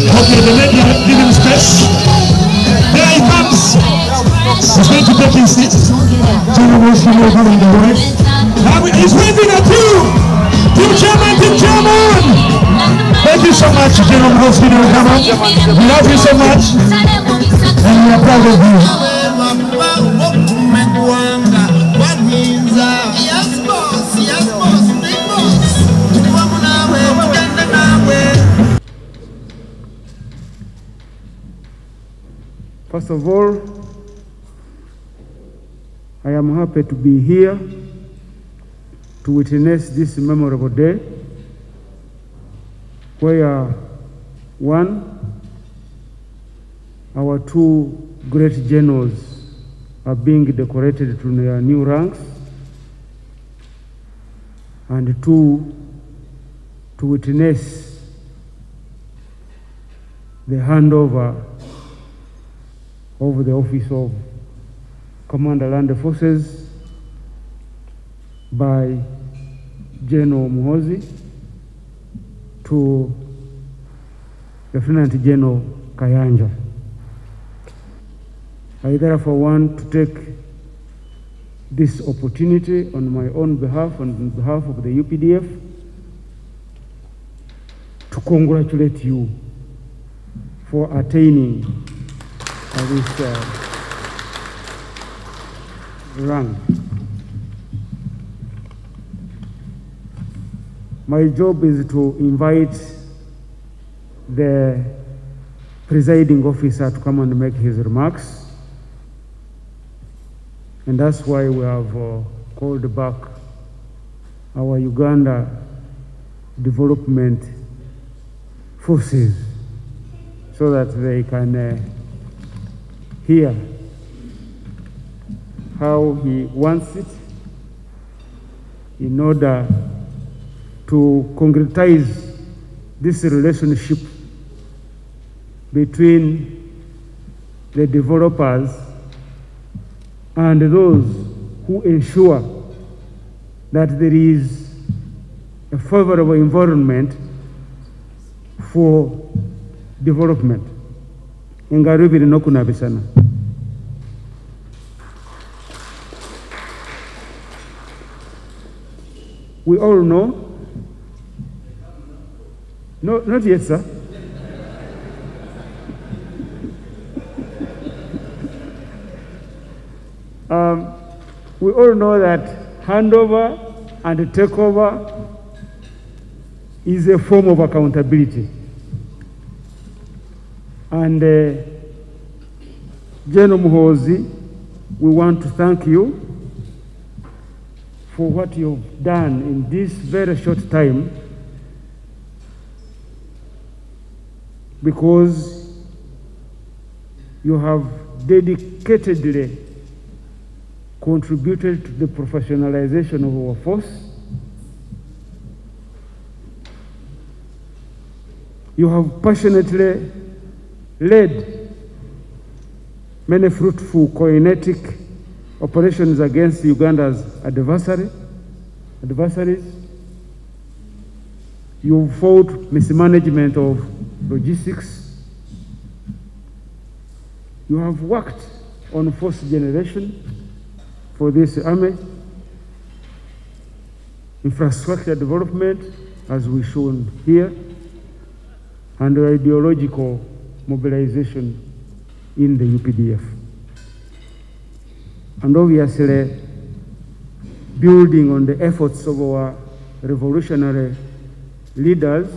Okay, the lady, give him space. There he comes. He's going to take his seat. General Muhoozi Kainerugaba on the right. Now he's waving at you. Team Chairman, Team Chairman. Thank you so much, General Muhoozi Kainerugaba. We love you so much. And we are proud of you. Yes, boss. Yes, boss. Big boss. First of all, I am happy to be here to witness this memorable day where our two great generals are being decorated to their new ranks, and two, to witness the handover of the office of Commander Land Forces by General Muhoozi to Lieutenant General Kayanja. I therefore want to take this opportunity on my own behalf and on behalf of the UPDF to congratulate you for attaining this rank. My job is to invite the presiding officer to come and make his remarks, and that's why we have called back our Uganda Development Forces so that they can hear how he wants it in order to concretize this relationship between the developers and those who ensure that there is a favorable environment for development. Engarubiri nokunabisana. We all know, no, not yet, sir. We all know that handover and takeover is a form of accountability. And General Muhoozi, we want to thank you for what you've done in this very short time, because you have dedicatedly contributed to the professionalization of our force. You have passionately led many fruitful kinetic operations against Uganda's adversaries. You fought mismanagement of logistics. You have worked on force generation for this army, infrastructure development, as we've shown here, and ideological mobilization in the UPDF. And obviously, building on the efforts of our revolutionary leaders,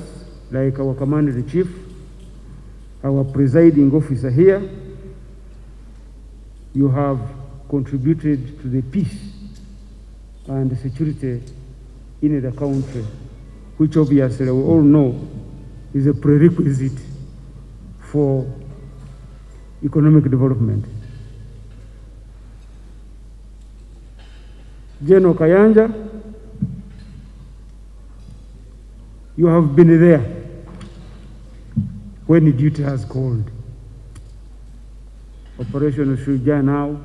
like our Commander-in-Chief, our presiding officer here, you have contributed to the peace and security in the country, which obviously we all know is a prerequisite for economic development. General Kayanja, you have been there when the duty has called. Operation Shujaa now,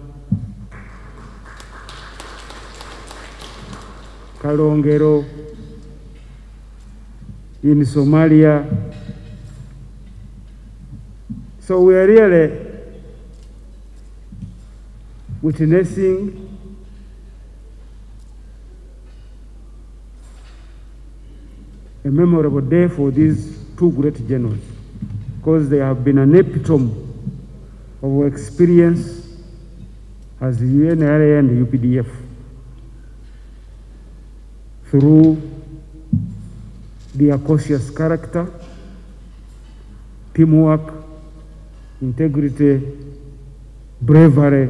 Kalongero in Somalia, So we are really witnessing a memorable day for these two great generals, because they have been an epitome of experience as the UNRA and UPDF through their cautious character, teamwork, integrity, bravery,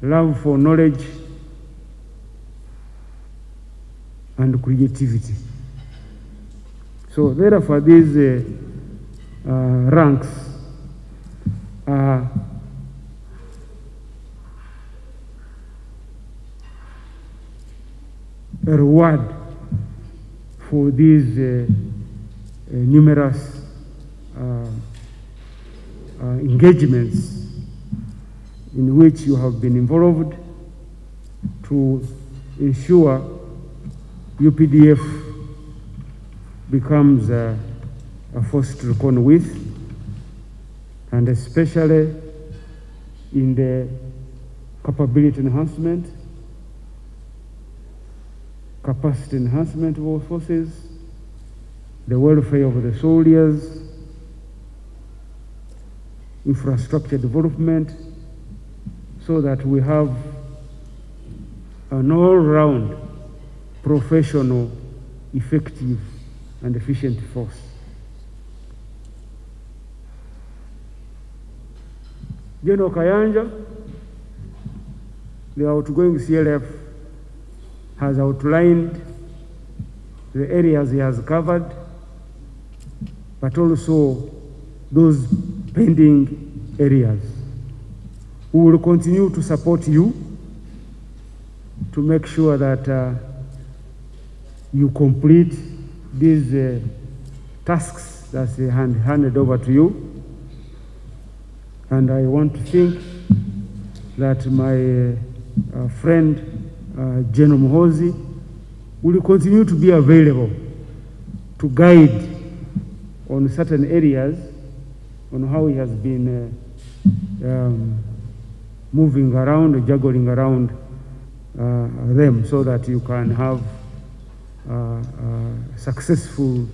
love for knowledge, and creativity. So therefore these ranks are a reward for these numerous engagements in which you have been involved to ensure UPDF becomes a force to reckon with, and especially in the capability enhancement, capacity enhancement of our forces, the welfare of the soldiers, infrastructure development, so that we have an all-round professional, effective, and efficient force. General Kayanja, the outgoing CLF, has outlined the areas he has covered, but also those pending areas. We will continue to support you to make sure that you complete these tasks that's handed over to you. And I want to think that my friend General Muhoozi will continue to be available to guide on certain areas on how he has been moving around, juggling around them, so that you can have successful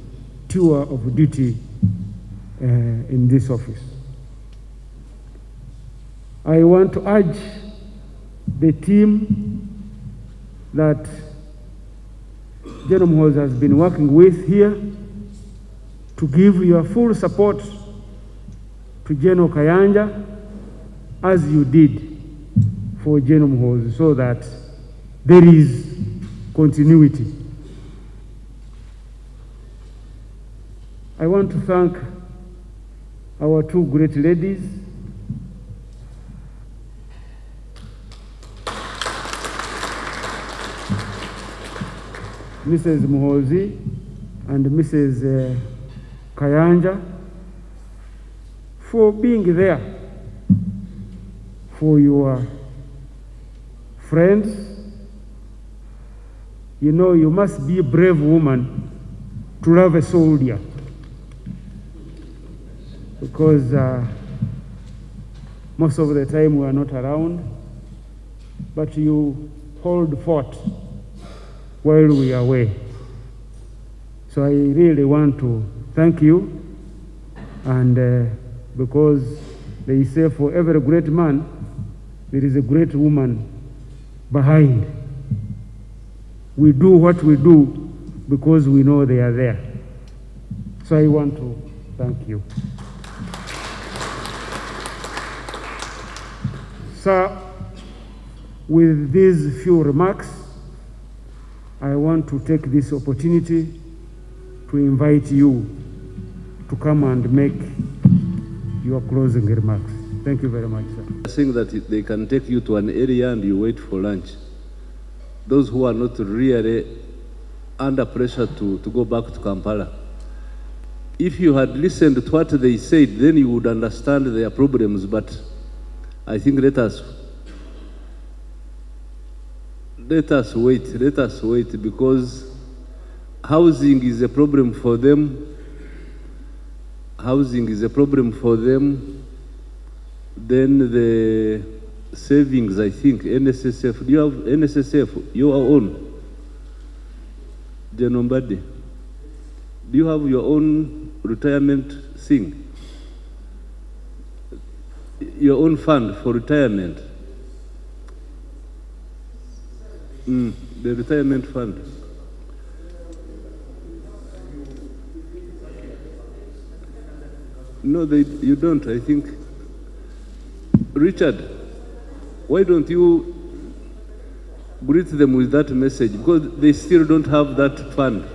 tour of duty in this office. I want to urge the team that General Muhoozi has been working with here to give your full support to General Kayanja, as you did for General Muhoozi, so that there is continuity. I want to thank our two great ladies, Mrs. Muhoozi and Mrs. Kayanja, for being there for your friends. You know, you must be a brave woman to love a soldier, because most of the time we are not around, but you hold fort while we are away. So I really want to thank you, and because they say for every great man there is a great woman behind. We do what we do because we know they are there. So I want to thank you. Sir, with these few remarks, I want to take this opportunity to invite you to come and make your closing remarks. Thank you very much, sir. Saying that they can take you to an area and you wait for lunch. Those who are not really under pressure to go back to Kampala. If you had listened to what they said, then you would understand their problems, but I think let us wait, because housing is a problem for them. housing is a problem for them. Then the savings, I think, NSSF. Do you have NSSF, your own? General MBADI, do you have your own retirement thing? Your own fund for retirement? The retirement fund. No, you don't, I think. Richard, why don't you greet them with that message? Because they still don't have that fund.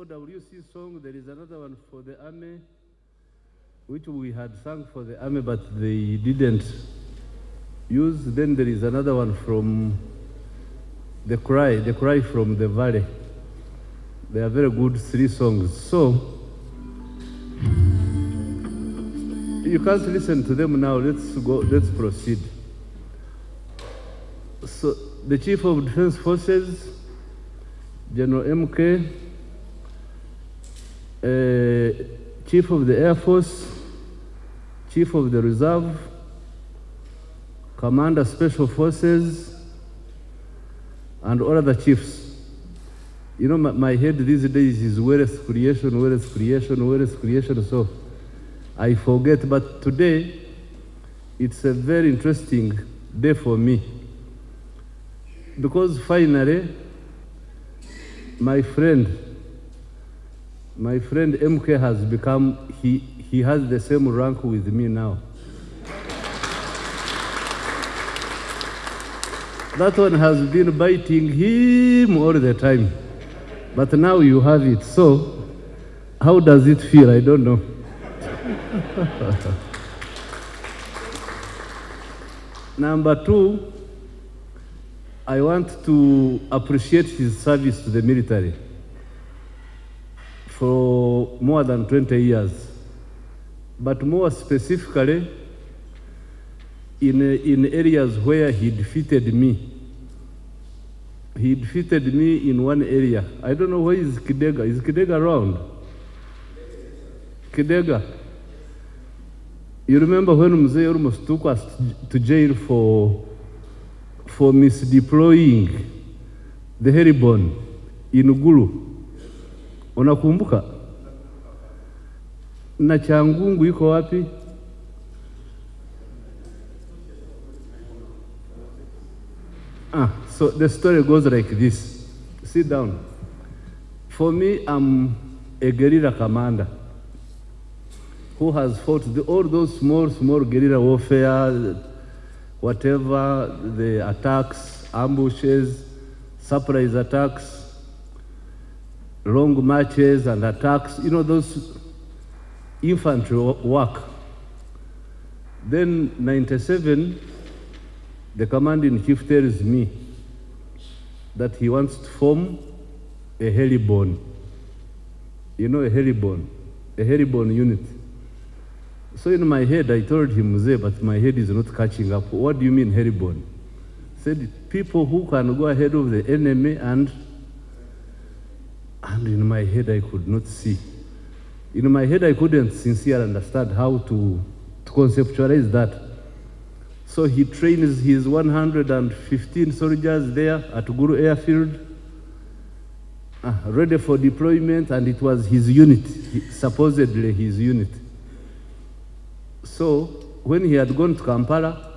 WC song, there is another one for the army, which we had sung for the army, but they didn't use. Then there is another one from the cry from the valley. They are very good 3 songs. So you can't listen to them now. Let's proceed. So the Chief of Defense Forces, General MK, Chief of the Air Force, Chief of the Reserve, Commander Special Forces, and all other chiefs. You know, my head these days is wealth creation, wealth creation, wealth creation, so I forget. But today, it's a very interesting day for me, because finally, my friend MK has become, he has the same rank with me now. That one has been biting him all the time, but now you have it. So how does it feel? I don't know. Number 2, I want to appreciate his service to the military for more than 20 years, but more specifically in areas where he defeated me. He defeated me in one area. I don't know where is Kidega. Is Kidega around? Kidega. You remember when Mzee almost took us to jail for misdeploying the heribon in Ugulu? Unakumbuka? Na Changungu iko wapi? So the story goes like this. Sit down. For me, I'm a guerrilla commander who has fought all those small guerrilla warfare, whatever, the attacks, ambushes, surprise attacks, long marches and attacks, you know, those infantry work. Then 97, the commander-in-chief tells me that he wants to form a heribon. You know, a heribon unit. So in my head, I told him, Mzee, but my head is not catching up. What do you mean heribon? Said, people who can go ahead of the enemy, and in my head, I could not see. In my head, I couldn't sincerely understand how to conceptualize that. So he trains his 115 soldiers there at Guru Airfield, ready for deployment, and it was his unit, supposedly his unit. So when he had gone to Kampala,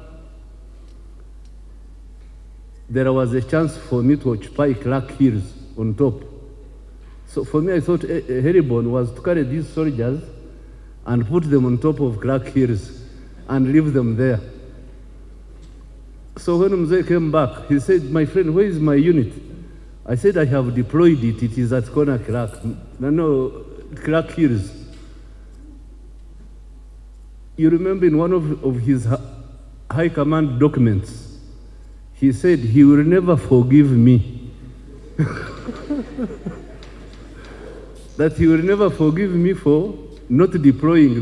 there was a chance for me to occupy Clark Hills on top. So for me, I thought heribon was to carry these soldiers and put them on top of Clark Hills and leave them there. So when Mzee came back, he said, my friend, where is my unit? I said, I have deployed it. It is at Corner Crack. No, Crack Hills. You remember in one of his high command documents, he said he will never forgive me. That he will never forgive me for not deploying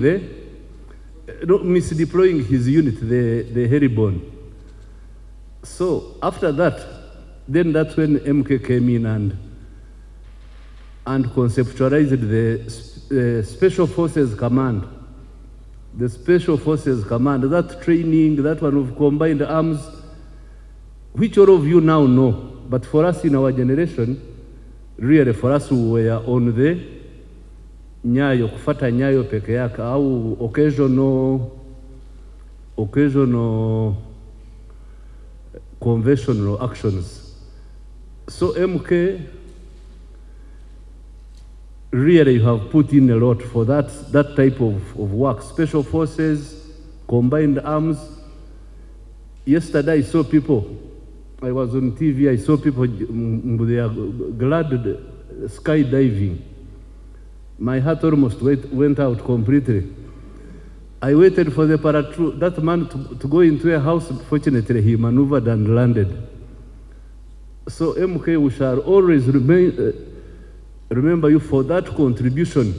misdeploying his unit, the Heribon. So after that, then that's when MK came in and conceptualized the Special Forces Command. The Special Forces Command, that training, that one of combined arms, which all of you now know. But for us in our generation, really for us who were on the nyayo, kufata nyayo peke yake, au occasional conventional actions. So MK, really you have put in a lot for that type of work. Special Forces, combined arms. Yesterday I saw people, I was on TV, I saw people, they are glad skydiving. My heart almost went out completely. I waited for the paratroop, that man to go into a house. Fortunately, he maneuvered and landed. So MK, we shall always remember you for that contribution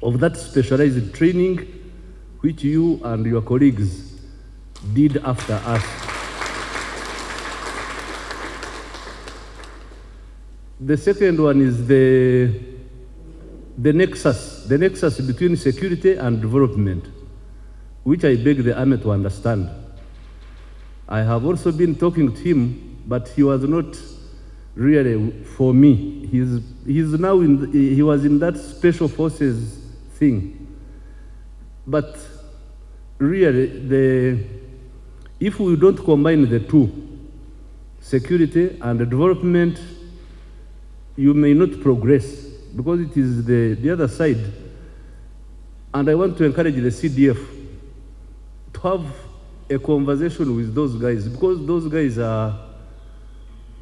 of that specialized training which you and your colleagues did after us. The second one is the nexus between security and development, which I beg the army to understand. I have also been talking to him, but he was not really for me. He's now he was in that Special Forces thing. But really, if we don't combine the two, security and development, you may not progress, because it is the other side. And I want to encourage the CDF to have a conversation with those guys, because those guys are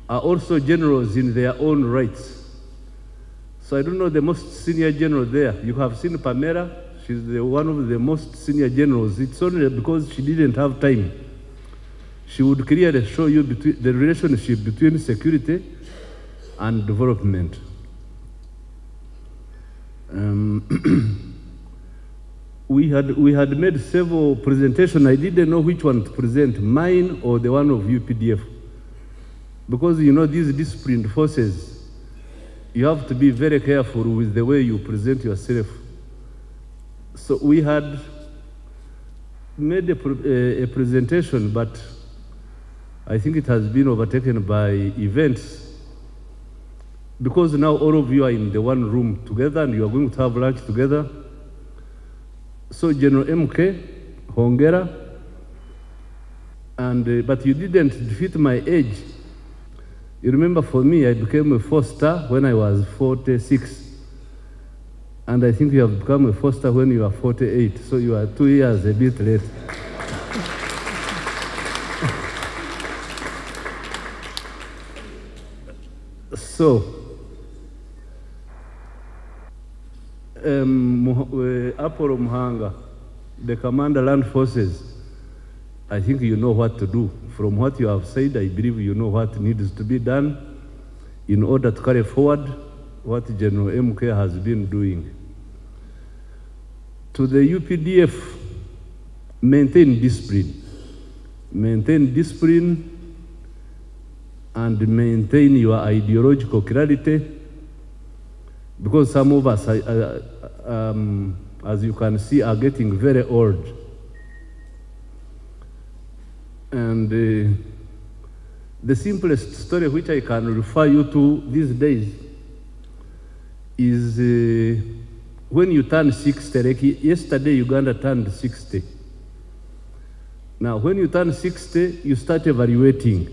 also generals in their own rights. So I don't know the most senior general there. You have seen Pamela, she's one of the most senior generals. It's only because she didn't have time. She would clearly show you the relationship between security and development. We had made several presentations. I didn't know which one to present, mine or the one of UPDF. Because you know these disciplined forces, you have to be very careful with the way you present yourself. So we had made a presentation, but I think it has been overtaken by events. Because now all of you are in the one room together and you are going to have lunch together. So General MK, Hongera, but you didn't defeat my age. You remember for me, I became a 4-star when I was 46. And I think you have become a 4-star when you are 48. So you are 2 years a bit late. So, Apollo Muhanga, the Commander Land Forces, I think you know what to do. From what you have said, I believe you know what needs to be done in order to carry forward what General MK has been doing. To the UPDF, maintain discipline. Maintain discipline and maintain your ideological clarity, because some of us, as you can see, are getting very old. And the simplest story which I can refer you to these days is when you turn 60, like yesterday Uganda turned 60. Now when you turn 60, you start evaluating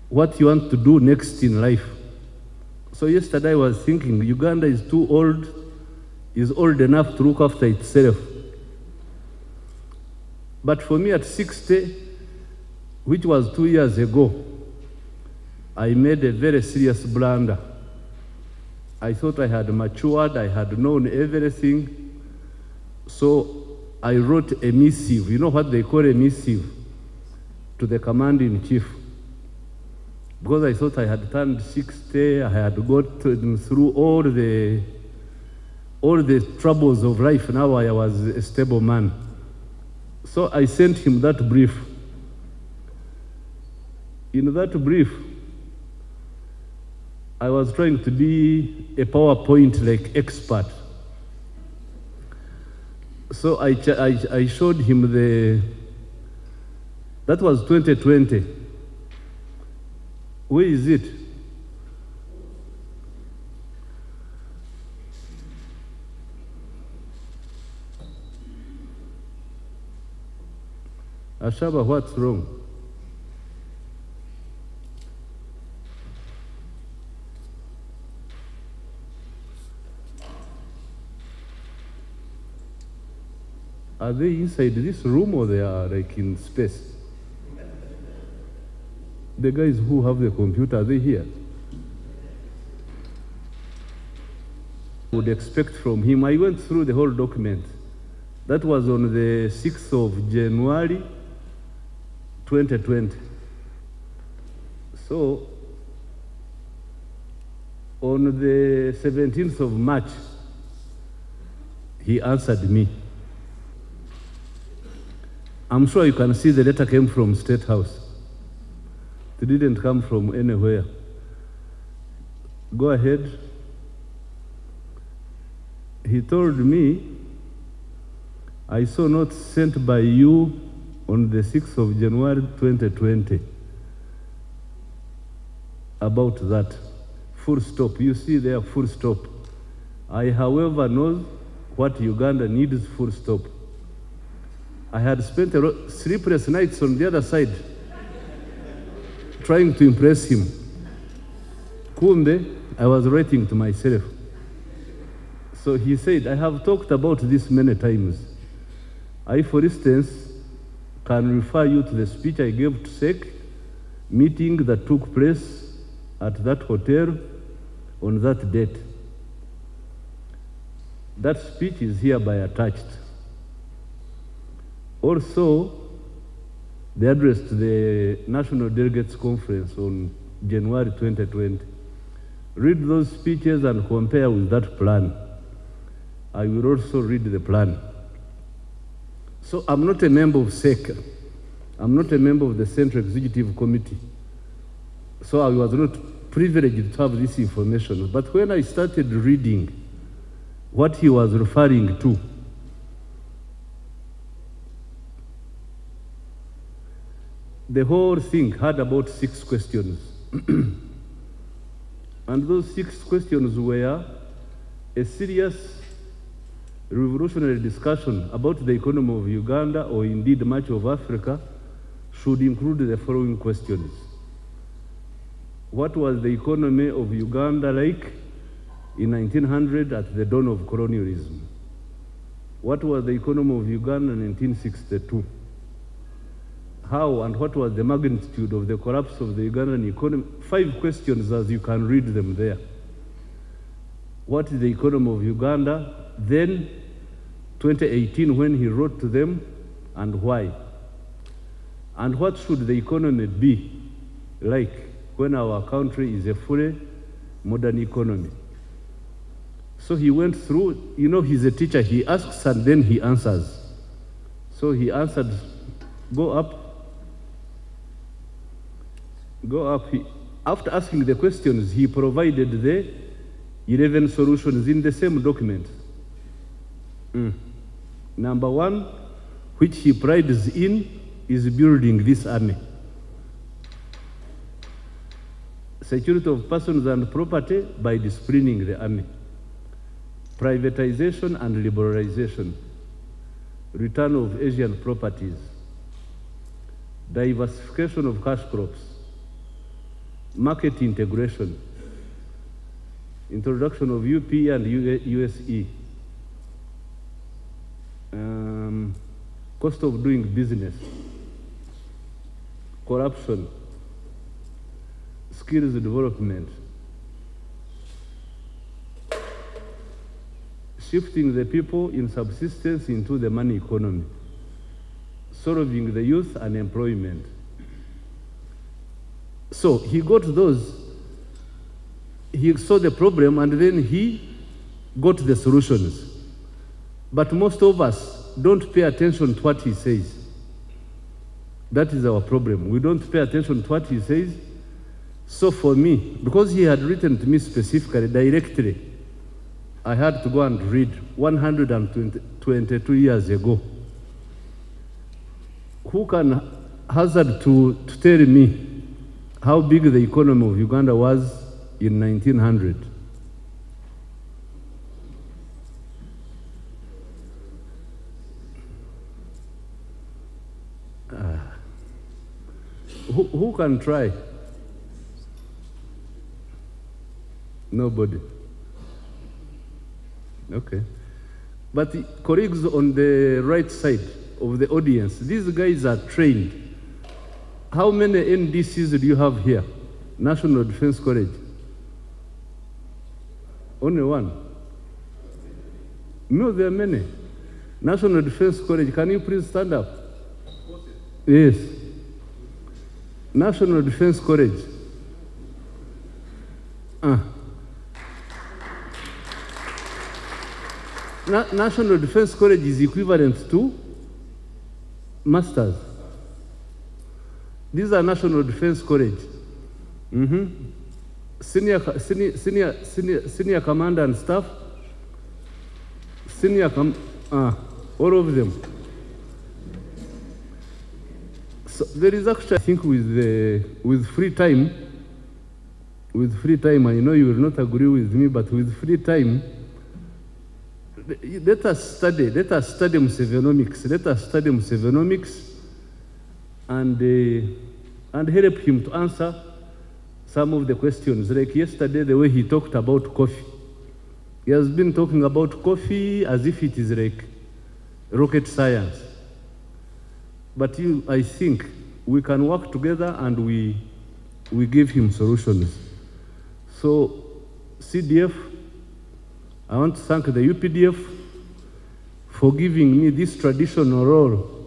what you want to do next in life. So yesterday I was thinking, Uganda is too old, is old enough to look after itself. But for me at 60, which was 2 years ago, I made a very serious blunder. I thought I had matured, I had known everything, so I wrote a missive. You know what they call a missive? To the commander-in-chief. Because I thought I had turned 60, I had gotten through all the troubles of life. Now I was a stable man. So I sent him that brief. In that brief, I was trying to be a PowerPoint-like expert. So I showed him that was 2020. Where is it? Ashaba, what's wrong? Are they inside this room or they are like in space? The guys who have the computer, are they here? Would expect from him. I went through the whole document. That was on the 6th of January, 2020. So, on the 17th of March, he answered me. I'm sure you can see the letter came from State House. It didn't come from anywhere. Go ahead. He told me, I saw notes sent by you on the 6th of January 2020 about that. Full stop. You see there, full stop. I, however, know what Uganda needs, full stop. I had spent sleepless nights on the other side trying to impress him. Kumbe, I was writing to myself. So he said, I have talked about this many times. I, for instance, can refer you to the speech I gave to SEC, meeting that took place at that hotel on that date. That speech is hereby attached. Also, the address to the National Delegates Conference on January 2020. Read those speeches and compare with that plan. I will also read the plan. So I'm not a member of SEC. I'm not a member of the Central Executive Committee. So I was not privileged to have this information. But when I started reading what he was referring to, the whole thing had about 6 questions. And those 6 questions were a serious revolutionary discussion about the economy of Uganda, or indeed much of Africa, should include the following questions. What was the economy of Uganda like in 1900 at the dawn of colonialism? What was the economy of Uganda in 1962? How and what was the magnitude of the collapse of the Ugandan economy? 5 questions as you can read them there. What is the economy of Uganda? Then 2018 when he wrote to them, and why? And what should the economy be like when our country is a fully modern economy? So he went through, you know, he's a teacher, he asks and then he answers. So he answered, go up. After asking the questions, he provided the 11 solutions in the same document. Number 1, which he prides in, is building this army. Security of persons and property by disciplining the army. Privatization and liberalization. Return of Asian properties. Diversification of cash crops. Market integration. Introduction of UP and USE. Cost of doing business. corruption, skills development, shifting the people in subsistence into the money economy, solving the youth unemployment. So he got those, he saw the problem, and then he got the solutions. But most of us don't pay attention to what he says. That is our problem. We don't pay attention to what he says. So for me, because he had written to me specifically, directly, I had to go and read 122 years ago. Who can hazard to tell me how big the economy of Uganda was in 1900? Who can try? Nobody. Okay. But the colleagues on the right side of the audience, these guys are trained. How many NDCs do you have here? National Defense College? Only one? No, there are many. National Defense College, can you please stand up? Yes. National Defense College. National Defense College is equivalent to masters. These are National Defense College. Senior commander and staff. All of them. So there is actually, I think, with free time, I know you will not agree with me, but with free time, let us study Musevenomics. Let us study Musevenomics and help him to answer some of the questions. Like yesterday, the way he talked about coffee. He has been talking about coffee as if it is like rocket science. But I think we can work together and we give him solutions. So CDF, I want to thank the UPDF for giving me this traditional role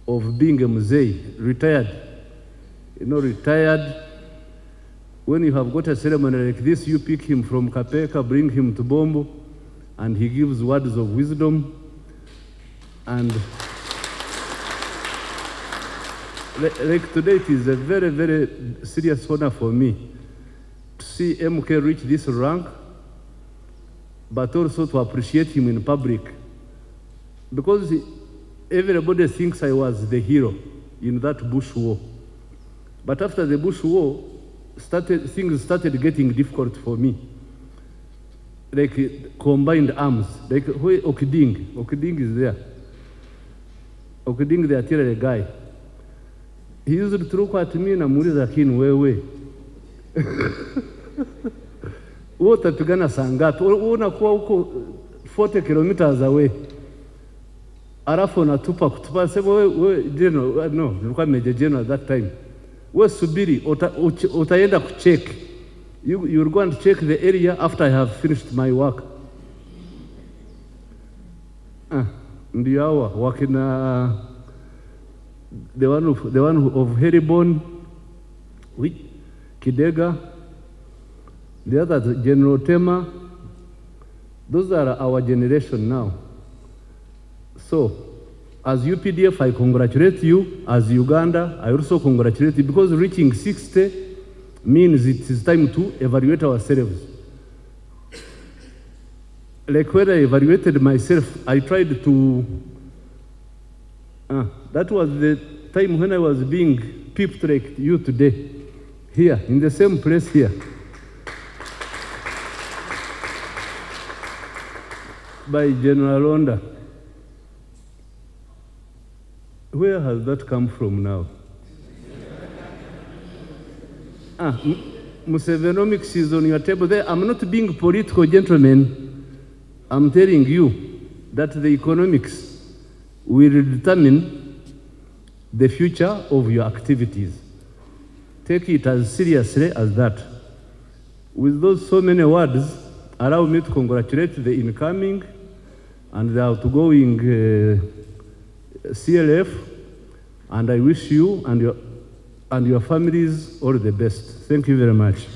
of being a Muzei, retired. You know, retired. When you have got a ceremony like this, you pick him from Kapeka, bring him to Bombo, and he gives words of wisdom. And like today, it is a very, very serious honor for me to see MK reach this rank, but also to appreciate him in public. Because everybody thinks I was the hero in that Bush war. But after the Bush war, things started getting difficult for me. Like combined arms, like where Okiding is there. Okiding, the artillery guy. He used to look at me and Muhoozi Kainerugaba, wewe utapigana saa ngapi? Wewe unakuwa huko 40 kilometers away. Alafu kutupa sema wewe general, no, nilikuwa major general at that time. Wewe subiri, utaenda kucheck. You're going to check the area after I have finished my work. Ndio hawa wakina the one of Heribon, Kidega, the other General Tema. Those are our generation now. So, as UPDF, I congratulate you. As Uganda, I also congratulate you, because reaching 60 means it is time to evaluate ourselves. Like when I evaluated myself, I tried to, that was the time when I was being peeped like you today, here, in the same place here. By General Onda. Where has that come from now? Musevenomics is on your table there. I'm not being political, gentlemen. I'm telling you that the economics will determine the future of your activities. take it as seriously as that. With those so many words, allow me to congratulate the incoming and the outgoing CLF, and I wish you and your families all the best. Thank you very much.